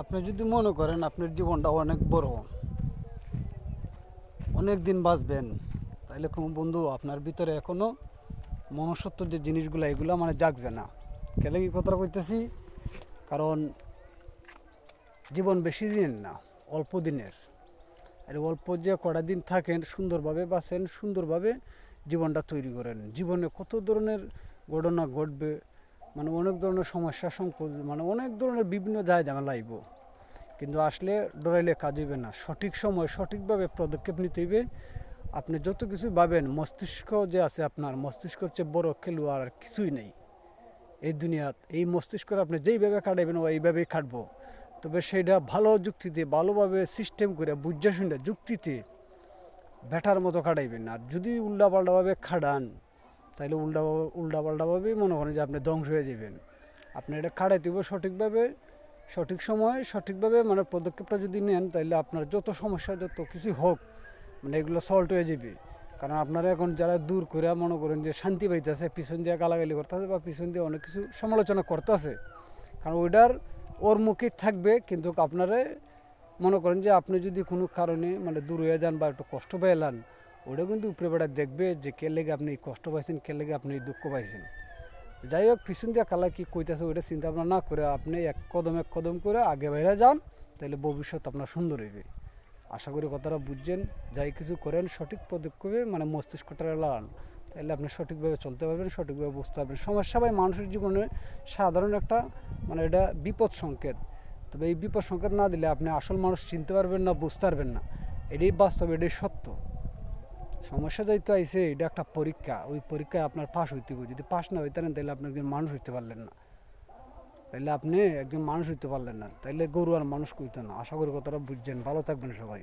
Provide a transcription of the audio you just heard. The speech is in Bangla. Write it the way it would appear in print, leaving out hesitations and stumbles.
আপনি যদি মনে করেন আপনার জীবনটা অনেক বড়, অনেক দিন বাঁচবেন, তাহলে কোনো বন্ধু আপনার ভিতরে এখনো মনুষ্যত্ব যে জিনিসগুলো এগুলো মানে জাগছে না। কেন কি কথাটা কইতেছি? কারণ জীবন বেশি দিনের না, অল্প দিনের। আর অল্প যে কটা দিন থাকেন সুন্দরভাবে বাঁচেন, সুন্দরভাবে জীবনটা তৈরি করেন। জীবনে কত ধরনের ঘটনা ঘটবে, মানে অনেক ধরনের সমস্যা সংকট, মানে অনেক ধরনের বিভিন্ন দায় ঝামেলা আইব, কিন্তু আসলে ডরাইলে কাজ হইবে না। সঠিক সময় সঠিকভাবে পদক্ষেপ নিতে হইবে। আপনি যত কিছু ভাবেন, মস্তিষ্ক যে আছে আপনার, মস্তিষ্কের চেয়ে বড় খেলোয়াড় আর কিছুই নেই এই দুনিয়াত। এই মস্তিষ্ক আপনি যেইভাবে খাটাইবেন ও এইভাবেই খাটবো, তবে সেইটা ভালো যুক্তিতে, ভালোভাবে সিস্টেম করে বুঝে শুনে যুক্তিতে ব্যাটার মতো খাটাইবেন না। আর যদি উল্টাপাল্টাভাবে খাটান, তাহলে উল্টাপাল্টাভাবেই মনে করেন যে আপনি ধ্বংস হয়ে যাবেন। আপনি এটা খাটাইতে হবে সঠিকভাবে, সঠিক সময় সঠিকভাবে, মানে পদক্ষেপটা যদি নেন, তাহলে আপনার যত সমস্যা যত কিছু হোক, মানে এগুলো সল্ভ হয়ে যাবে। কারণ আপনারা এখন যারা দূর করে মনে করেন যে শান্তি পাইতেছে, পিছন দিয়ে গালাগালি করতেছে বা পিছন দিয়ে অনেক কিছু সমালোচনা করতেছে, কারণ ওইটার ওর মুখে থাকবে। কিন্তু আপনারা মনে করেন যে আপনি যদি কোনো কারণে মানে দূর হয়ে যান বা একটু কষ্ট পাইলেন, ওটা কিন্তু উপরে বেড়া দেখবে যে কে লেগে আপনি কষ্ট পাইছেন, কে লেগে আপনি দুঃখ পাইছেন। যাই হোক, পিছন দিয়ে কালা কি কইতেছে ওইটা চিন্তা ভাবনা না করে আপনি এক কদম করে আগে বাইরে যান, তাহলে ভবিষ্যৎ আপনার সুন্দর হইবে। আশা করি কথাটা বুঝছেন। যাই কিছু করেন সঠিক পদক্ষেপে, মানে মস্তিষ্কটা লাগান, তাহলে আপনি সঠিকভাবে চলতে পারবেন, সঠিকভাবে বুঝতে পারবেন। সমস্যা ভাই মানুষের জীবনে সাধারণ একটা, মানে এটা বিপদ সংকেত। তবে এই বিপদ সংকেত না দিলে আপনি আসল মানুষ চিনতে পারবেন না, বুঝতে পারবেন না। এটাই বাস্তব, এটাই সত্য। সমস্যা যেহেতু আইসে, এটা একটা পরীক্ষা। ওই পরীক্ষায় আপনার পাশ হইতে হবে। যদি পাশ না হইতেন তাহলে আপনি একজন মানুষ হইতে পারলেন না। তাইলে আপনি একজন মানুষ হইতে পারলেন না, তাইলে গরু আর মানুষ কইতো না। আশা করি কথাটা বুঝছেন। ভালো থাকবেন সবাই।